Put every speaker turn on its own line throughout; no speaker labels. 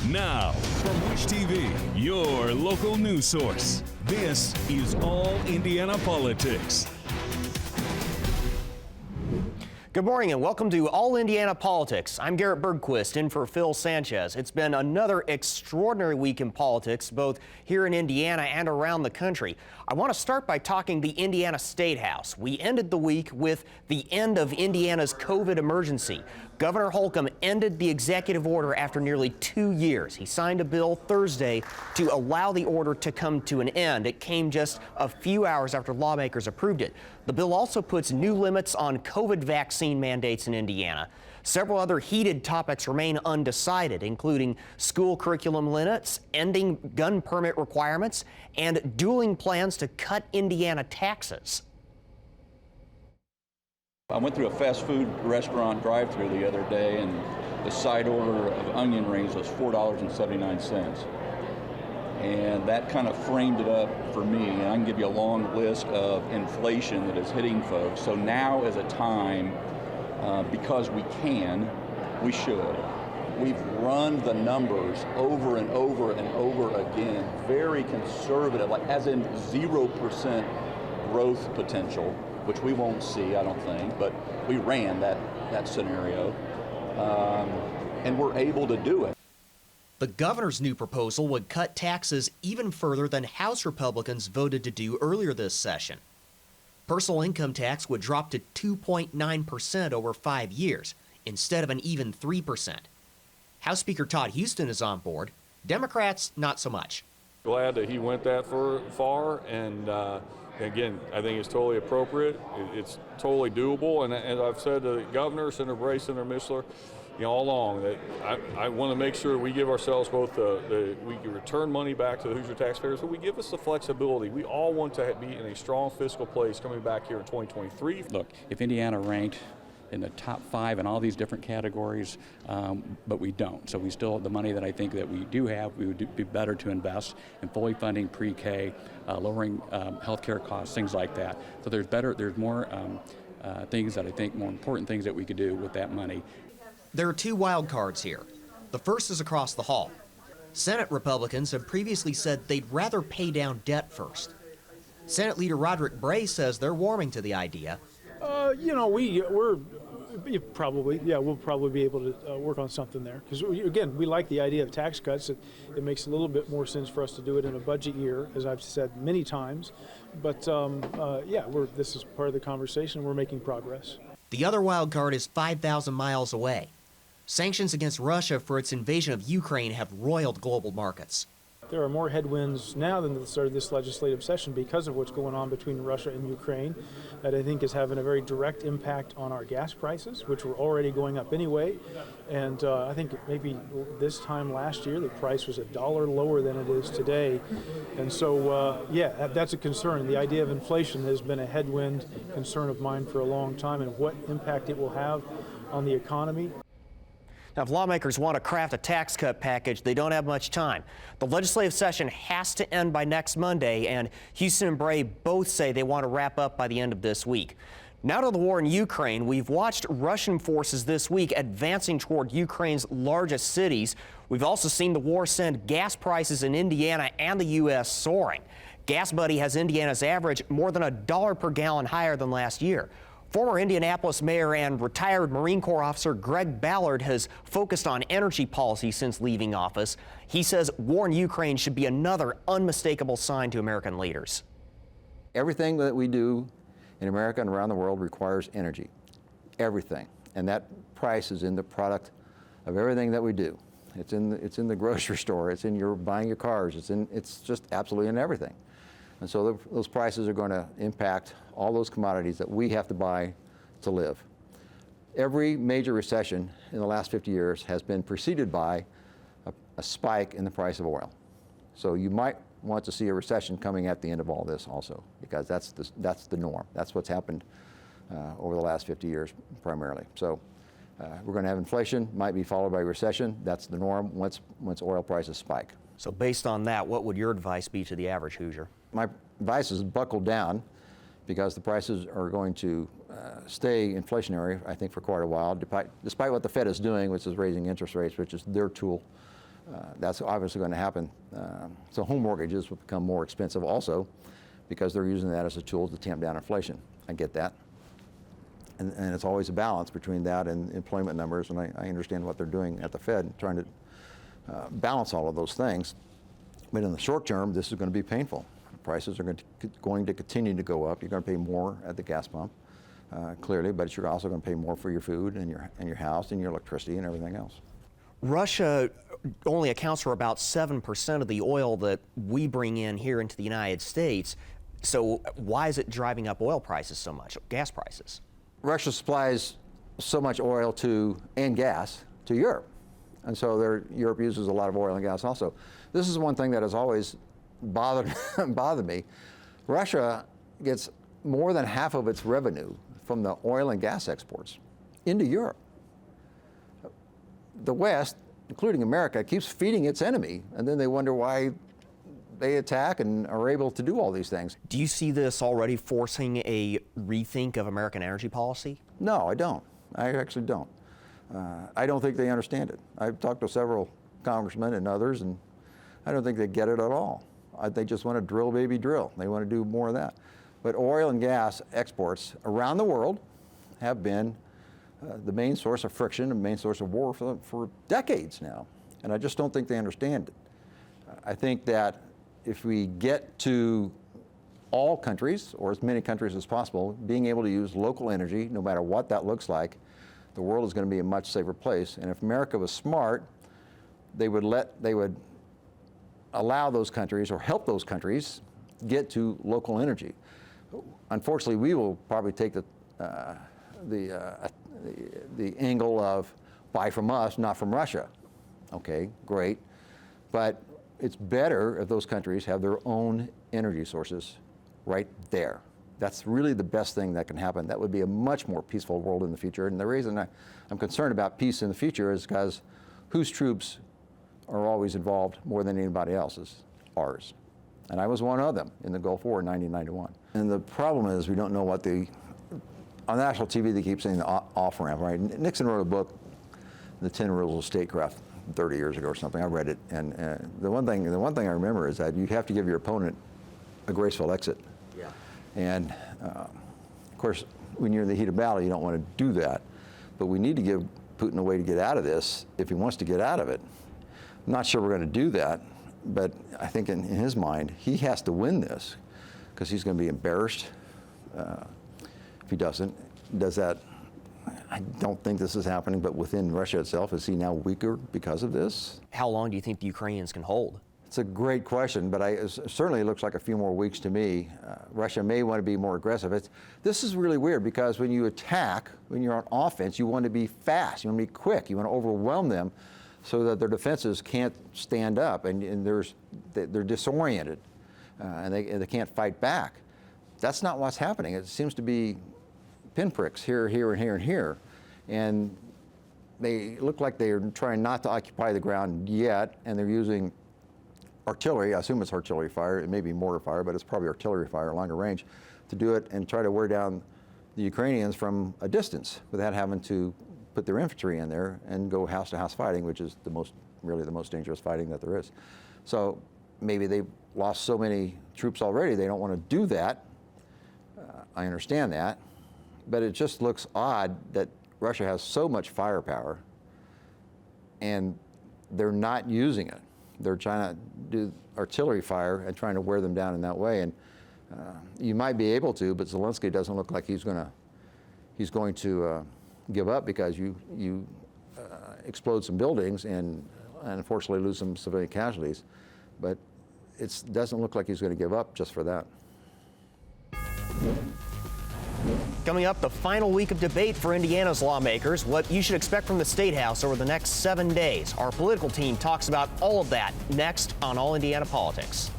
Now, from Wish TV, your local news source, this is All Indiana Politics.
Good morning and welcome to All Indiana Politics. I'm Garrett Bergquist in for Phil Sanchez. It's been another extraordinary week in politics, both here in Indiana and around the country. I want to start by talking the Indiana State House. We ended the week with the end of Indiana's COVID emergency. Governor Holcomb ended the executive order after nearly 2 years. He signed a bill Thursday to allow the order to come to an end. It came just a few hours after lawmakers approved it. The bill also puts new limits on COVID vaccine mandates in Indiana. Several other heated topics remain undecided, including school curriculum limits, ending gun permit requirements, and dueling plans to cut Indiana taxes.
I went through a fast food restaurant drive-thru the other day, and the side order of onion rings was $4.79. And that kind of framed it up for me. And I can give you a long list of inflation that is hitting folks. So now is a time, because we can, we should. We've run the numbers over and over and over again, very conservative, like as in 0% growth potential, which we won't see, I don't think, but we ran that scenario, and we're able to do it.
The governor's new proposal would cut taxes even further than House Republicans voted to do earlier this session. Personal income tax would drop to 2.9% over 5 years, instead of an even 3%. House Speaker Todd Houston is on board. Democrats, not so much.
Glad that he went that far, and again, I think it's totally appropriate. It's totally doable, and as I've said to the governor, Senator Bray, Senator Mishler, all along, that I want to make sure we give ourselves both we can return money back to the Hoosier taxpayers, but we give us the flexibility. We all want to be in a strong fiscal place coming back here in 2023.
Look, if Indiana ranked in the top 5 in all these different categories, but we don't. So we still, the money that I think that we do have, we would be better to invest in fully funding pre-K, lowering healthcare costs, things like that. So there's more things that I think, more important things that we could do with that money.
There are 2 wild cards here. The first is across the hall. Senate Republicans have previously said they'd rather pay down debt first. Senate Leader Roderick Bray says they're warming to the idea.
We'll probably be able to work on something there. Because, again, we like the idea of tax cuts. It makes a little bit more sense for us to do it in a budget year, as I've said many times. But, this is part of the conversation. We're making progress.
The other wild card is 5,000 miles away. Sanctions against Russia for its invasion of Ukraine have roiled global markets.
There are more headwinds now than at the start of this legislative session because of what's going on between Russia and Ukraine that I think is having a very direct impact on our gas prices, which were already going up anyway. And I think maybe this time last year the price was $1 lower than it is today. And so, that's a concern. The idea of inflation has been a headwind concern of mine for a long time, and what impact it will have on the economy.
Now, if lawmakers want to craft a tax cut package, they don't have much time. The legislative session has to end by next Monday, and Houston and Bray both say they want to wrap up by the end of this week. Now to the war in Ukraine. We've watched Russian forces this week advancing toward Ukraine's largest cities. We've also seen the war send gas prices in Indiana and the U.S. soaring. Gas Buddy has Indiana's average more than $1 per gallon higher than last year. Former Indianapolis mayor and retired Marine Corps officer Greg Ballard has focused on energy policy since leaving office. He says war in Ukraine should be another unmistakable sign to American leaders.
Everything that we do in America and around the world requires energy. Everything. And that price is in the product of everything that we do. It's in the grocery store. It's in your buying your cars. It's just absolutely in everything. And so those prices are going to impact all those commodities that we have to buy to live. Every major recession in the last 50 years has been preceded by a spike in the price of oil. So you might want to see a recession coming at the end of all this also, because that's the norm. That's what's happened over the last 50 years primarily. So we're going to have inflation, might be followed by recession. That's the norm once oil prices spike.
So based on that, what would your advice be to the average Hoosier?
My advice is buckle down, because the prices are going to stay inflationary, I think, for quite a while, despite what the Fed is doing, which is raising interest rates, which is their tool That's obviously going to happen. So home mortgages will become more expensive also because they're using that as a tool to tamp down inflation. I get that. And it's always a balance between that and employment numbers, and I understand what they're doing at the Fed, trying to balance all of those things. But in the short term, this is going to be painful. Prices are going to continue to go up. You're going to pay more at the gas pump, clearly, but you're also going to pay more for your food and your house and your electricity and everything else.
Russia only accounts for about 7% of the oil that we bring in here into the United States. So why is it driving up oil prices so much, gas prices?
Russia supplies so much oil and gas to Europe. And so Europe uses a lot of oil and gas also. This is one thing that has always bothered me. Russia gets more than half of its revenue from the oil and gas exports into Europe. The West, including America, keeps feeding its enemy, and then they wonder why they attack and are able to do all these things.
Do you see this already forcing a rethink of American energy policy?
No, I don't. I actually don't. I don't think they understand it. I've talked to several congressmen and others, and I don't think they get it at all. They just want to drill, baby, drill. They want to do more of that. But oil and gas exports around the world have been the main source of friction, the main source of war for decades now. And I just don't think they understand it. I think that if we get to all countries, or as many countries as possible, being able to use local energy, no matter what that looks like, the world is going to be a much safer place. And if America was smart, they would allow those countries or help those countries get to local energy. Unfortunately, we will probably take the angle of buy from us, not from Russia. Okay, great. But it's better if those countries have their own energy sources right there. That's really the best thing that can happen. That would be a much more peaceful world in the future. And the reason I'm concerned about peace in the future is because whose troops are always involved more than anybody else's? Ours. And I was one of them in the Gulf War in 1991. And the problem is we don't know what on national TV they keep saying the off-ramp, right? Nixon wrote a book, The 10 Rules of Statecraft, 30 years ago or something. I read it, and the one thing I remember is that you have to give your opponent a graceful exit.
Yeah.
And of course, when you're in the heat of battle, you don't want to do that. But we need to give Putin a way to get out of this if he wants to get out of it. I'm not sure we're going to do that, but I think in his mind, he has to win this because he's going to be embarrassed if he does that. I don't think this is happening, but within Russia itself, is he now weaker because of this?
How long do you think the Ukrainians can hold?
It's a great question, but it certainly looks like a few more weeks to me. Russia may want to be more aggressive. This is really weird because when you attack, when you're on offense, you want to be fast, you want to be quick, you want to overwhelm them so that their defenses can't stand up and they're disoriented and they can't fight back. That's not what's happening. It seems to be pinpricks here, here, and here, and here. And they look like they're trying not to occupy the ground yet, and they're using artillery. I assume it's artillery fire. It may be mortar fire, but it's probably artillery fire, longer range, to do it and try to wear down the Ukrainians from a distance without having to put their infantry in there and go house-to-house fighting, which is really the most dangerous fighting that there is. So maybe they've lost so many troops already, they don't want to do that. I understand that. But it just looks odd that Russia has so much firepower and they're not using it. They're trying to do artillery fire and trying to wear them down in that way. And you might be able to, but Zelensky doesn't look like he's going to give up because you explode some buildings and unfortunately lose some civilian casualties. But it doesn't look like he's going to give up just for that.
Coming up, the final week of debate for Indiana's lawmakers, what you should expect from the State House over the next 7 days. Our political team talks about all of that next on All Indiana Politics.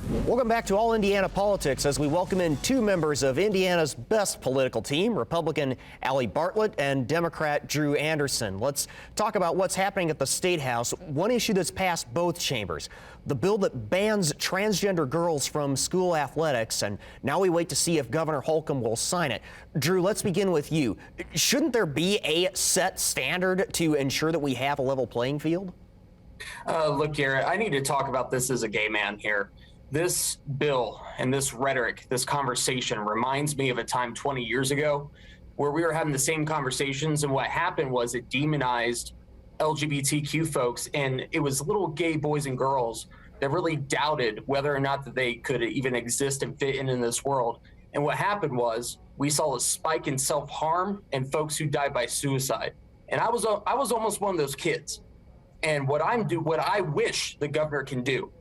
Welcome back to All Indiana Politics as we welcome in two members of Indiana's best political team, Republican Allie Bartlett and Democrat Drew Anderson. Let's talk about what's happening at the State House. One issue that's passed both chambers, the bill that bans transgender girls from school athletics, and now we wait to see if Governor Holcomb will sign it. Drew, let's begin with you. Shouldn't there be a set standard to ensure that we have a level playing field?
Look, Garrett, I need to talk about this as a gay man here. This bill and this rhetoric, this conversation reminds me of a time 20 years ago where we were having the same conversations, and what happened was it demonized LGBTQ folks, and it was little gay boys and girls that really doubted whether or not that they could even exist and fit in this world. And what happened was we saw a spike in self-harm and folks who died by suicide. And I was almost one of those kids. And what I wish the governor can do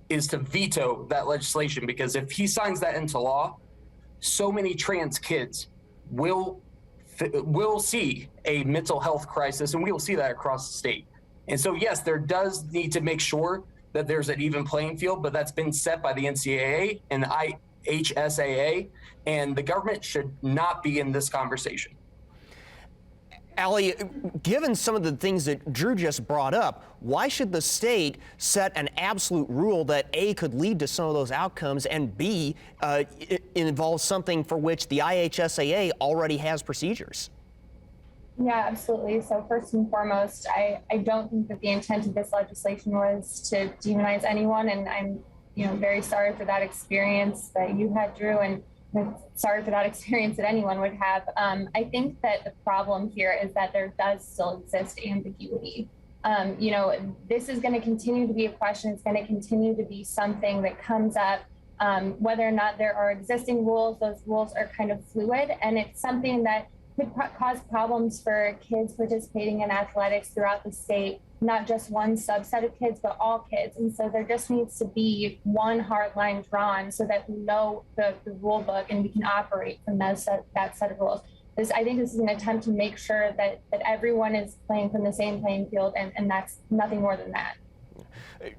is to veto that legislation, because if he signs that into law, so many trans kids will see a mental health crisis, and we will see that across the state. And so, yes, there does need to make sure that there's an even playing field, but that's been set by the NCAA and the IHSAA, and the government should not be in this conversation.
Allie, given some of the things that Drew just brought up, why should the state set an absolute rule that A, could lead to some of those outcomes, and B, involves something for which the IHSAA already has procedures?
Yeah, absolutely. So first and foremost, I don't think that the intent of this legislation was to demonize anyone, and I'm very sorry for that experience that you had, Drew, and sorry for that experience that anyone would have. I think that the problem here is that there does still exist ambiguity. This is going to continue to be a question. It's going to continue to be something that comes up. Whether or not there are existing rules, those rules are kind of fluid, and it's something that could cause problems for kids participating in athletics throughout the state, not just one subset of kids, but all kids. And so there just needs to be one hard line drawn so that we know the rule book and we can operate from that set of rules. I think this is an attempt to make sure that everyone is playing from the same playing field, and that's nothing more than that.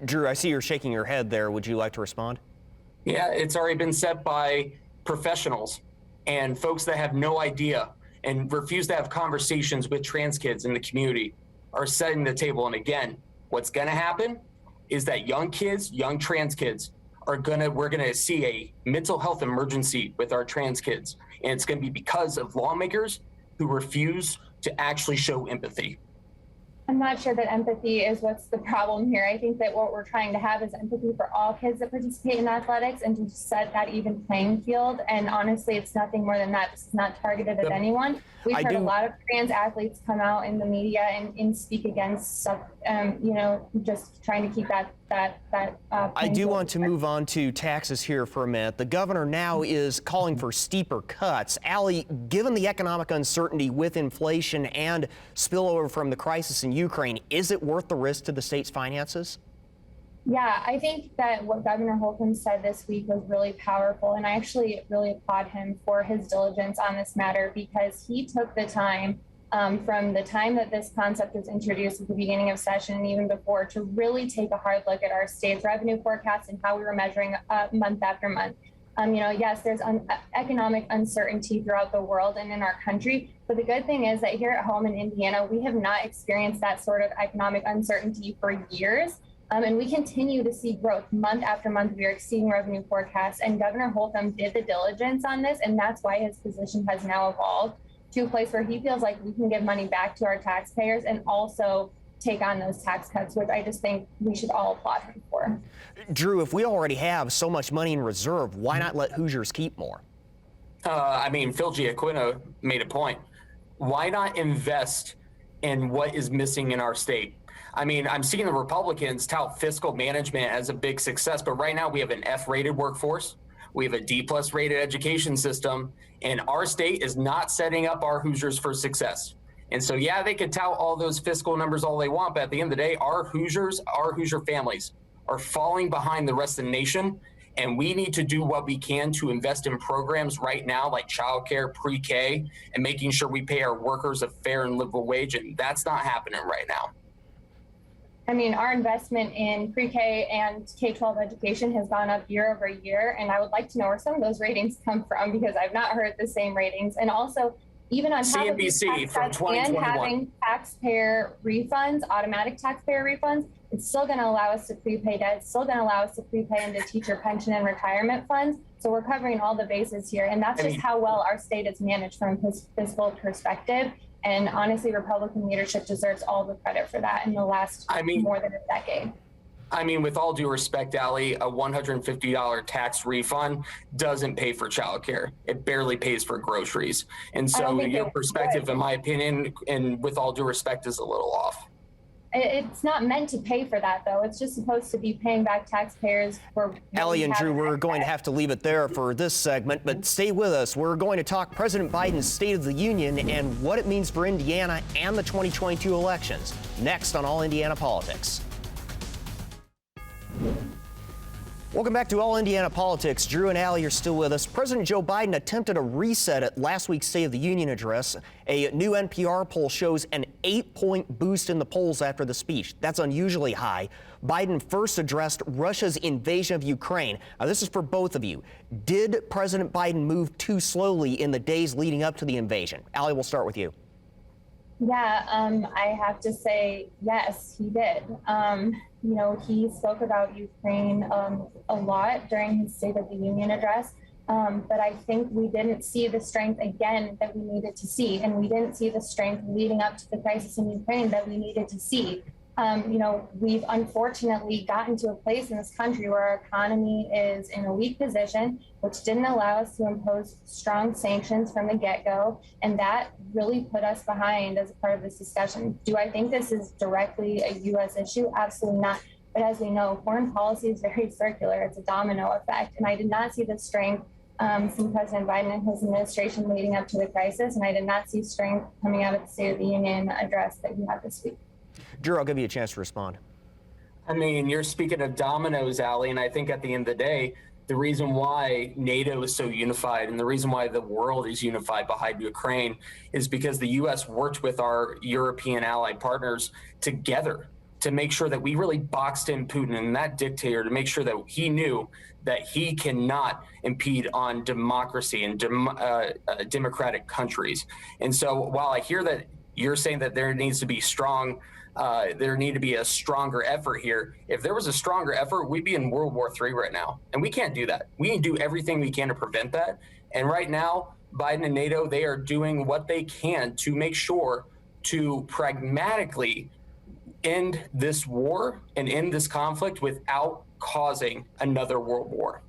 Drew, I see you're shaking your head there. Would you like to respond?
Yeah, it's already been set by professionals and folks that have no idea and refuse to have conversations with trans kids in the community are setting the table. And again, what's going to happen is that young trans kids we're going to see a mental health emergency with our trans kids. And it's going to be because of lawmakers who refuse to actually show empathy.
I'm not sure that empathy is what's the problem here. I think that what we're trying to have is empathy for all kids that participate in athletics and to set that even playing field. And honestly, it's nothing more than that. This is not targeted at anyone. We've heard a lot of trans athletes come out in the media and speak against stuff, just trying to keep that
I do want to move on to taxes here for a minute. The governor now is calling for steeper cuts. Allie, given the economic uncertainty with inflation and spillover from the crisis in Ukraine, is it worth the risk to the state's finances?
Yeah, I think that what Governor Holcomb said this week was really powerful, and I actually really applaud him for his diligence on this matter, because he took the time from the time that this concept was introduced at the beginning of session and even before to really take a hard look at our state's revenue forecast and how we were measuring month after month. Yes, there's economic uncertainty throughout the world and in our country, but the good thing is that here at home in Indiana, we have not experienced that sort of economic uncertainty for years. And we continue to see growth month after month. We are exceeding revenue forecasts, and Governor Holcomb did the diligence on this, and that's why his position has now evolved to a place where he feels like we can give money back to our taxpayers and also take on those tax cuts, which I just think we should all applaud him for.
Drew, if we already have so much money in reserve, why not let Hoosiers keep more?
Phil Giacquino made a point. Why not invest in what is missing in our state? I'm seeing the Republicans tout fiscal management as a big success, but right now we have an F-rated workforce. We have a D-plus rated education system, and our state is not setting up our Hoosiers for success. And so, yeah, they could tout all those fiscal numbers all they want, but at the end of the day, our Hoosier families are falling behind the rest of the nation, and we need to do what we can to invest in programs right now like childcare, pre-K, and making sure we pay our workers a fair and livable wage, and that's not happening right now.
I mean, our investment in pre-K and K-12 education has gone up year over year, and I would like to know where some of those ratings come from, because I've not heard the same ratings. And also, even on top of these tax cuts and having taxpayer refunds, automatic taxpayer refunds, it's still going to allow us to prepay debt. It's still going to allow us to prepay into teacher pension and retirement funds. So we're covering all the bases here, and that's just how well our state is managed from a fiscal perspective. And honestly, Republican leadership deserves all the credit for that in the last more than a decade.
I mean, with all due respect, Allie, a $150 tax refund doesn't pay for childcare. It barely pays for groceries. And so your perspective, in my opinion, and with all due respect, is a little off.
It's not meant to pay for that, though. It's just supposed to be paying back taxpayers for.
Allie and Drew, we're going to have to leave it there for this segment, but stay with us. We're going to talk President Biden's State of the Union and what it means for Indiana and the 2022 elections. Next on All Indiana Politics. Welcome back to All Indiana Politics. Drew and Allie are still with us. President Joe Biden attempted a reset at last week's State of the Union address. A new NPR poll shows an 8-point boost in the polls after the speech. That's unusually high. Biden first addressed Russia's invasion of Ukraine. Now, this is for both of you. Did President Biden move too slowly in the days leading up to the invasion? Allie, we'll start with you.
Yeah, I have to say, yes, he did. You know, he spoke about Ukraine a lot during his State of the Union address, but I think we didn't see the strength again that we needed to see, and we didn't see the strength leading up to the crisis in Ukraine that we needed to see. You know, we've unfortunately gotten to a place in this country where our economy is in a weak position, which didn't allow us to impose strong sanctions from the get-go, and that really put us behind as a part of this discussion. Do I think this is directly a U.S. issue? Absolutely not. But as we know, foreign policy is very circular. It's a domino effect, and I did not see the strength from President Biden and his administration leading up to the crisis, and I did not see strength coming out of the State of the Union address that he had this week.
Drew, I'll give you a chance to respond.
I mean, you're speaking of dominoes, Allie, and I think at the end of the day, the reason why NATO is so unified and the reason why the world is unified behind Ukraine is because the U.S. worked with our European ally partners together to make sure that we really boxed in Putin and that dictator, to make sure that he knew that he cannot impede on democracy and democratic countries. And so while I hear that you're saying that there needs to be there need to be a stronger effort here. If there was a stronger effort, we'd be in World War III right now. And we can't do that. We need to do everything we can to prevent that. And right now, Biden and NATO, they are doing what they can to make sure to pragmatically end this war and end this conflict without causing another world war.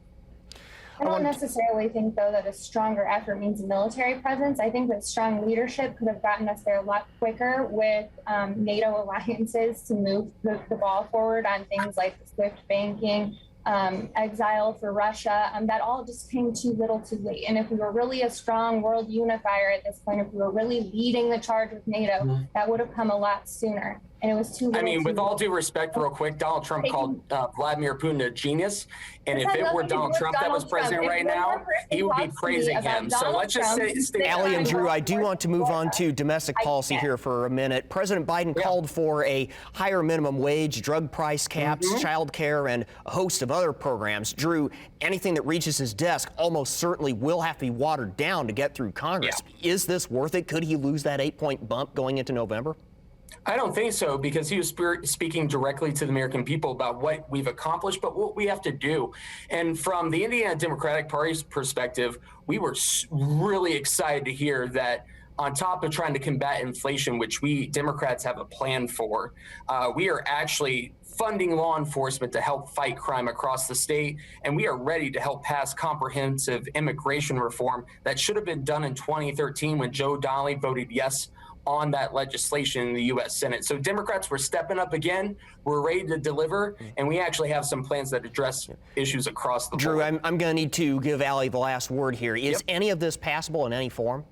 I don't necessarily think, though, that a stronger effort means a military presence. I think that strong leadership could have gotten us there a lot quicker with NATO alliances to move the ball forward on things like SWIFT banking, exile for Russia. That all just came too little too late. And if we were really a strong world unifier at this point, if we were really leading the charge with NATO, that would have come a lot sooner. And it was too little. I
mean, with all due respect, real quick, Donald Trump called Vladimir Putin a genius. And if it were Donald Trump that was president right now, he would be praising him. So let's just stay.
Allie and Drew, I do want to move on to domestic policy here for a minute. President Biden called for a higher minimum wage, drug price caps, child care, and a host of other programs. Drew, anything that reaches his desk almost certainly will have to be watered down to get through Congress. Yeah. Is this worth it? Could he lose that 8-point bump going into November?
I don't think so, because he was speaking directly to the American people about what we've accomplished, but what we have to do. And from the Indiana Democratic Party's perspective, we were really excited to hear that on top of trying to combat inflation, which we Democrats have a plan for, we are actually funding law enforcement to help fight crime across the state. And we are ready to help pass comprehensive immigration reform that should have been done in 2013 when Joe Donnelly voted yes on that legislation in the U.S. Senate. So Democrats were stepping up again. We're ready to deliver, and we actually have some plans that address issues across the board.
Drew, I'm going to need to give Allie the last word here. Is any of this passable in any form?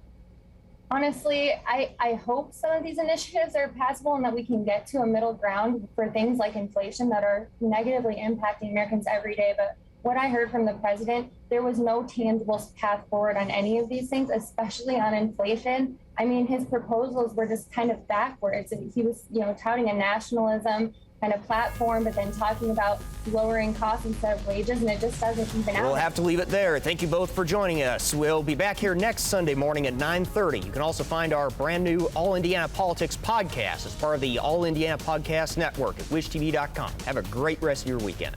Honestly, I hope some of these initiatives are passable and that we can get to a middle ground for things like inflation that are negatively impacting Americans every day. But what I heard from the president, there was no tangible path forward on any of these things, especially on inflation. I mean, his proposals were just kind of backwards. He was, touting a nationalism kind of platform, but then talking about lowering costs instead of wages, and it just doesn't even out.
We'll have to leave it there. Thank you both for joining us. We'll be back here next Sunday morning at 9:30. You can also find our brand new All Indiana Politics podcast as part of the All Indiana Podcast Network at wishtv.com. Have a great rest of your weekend.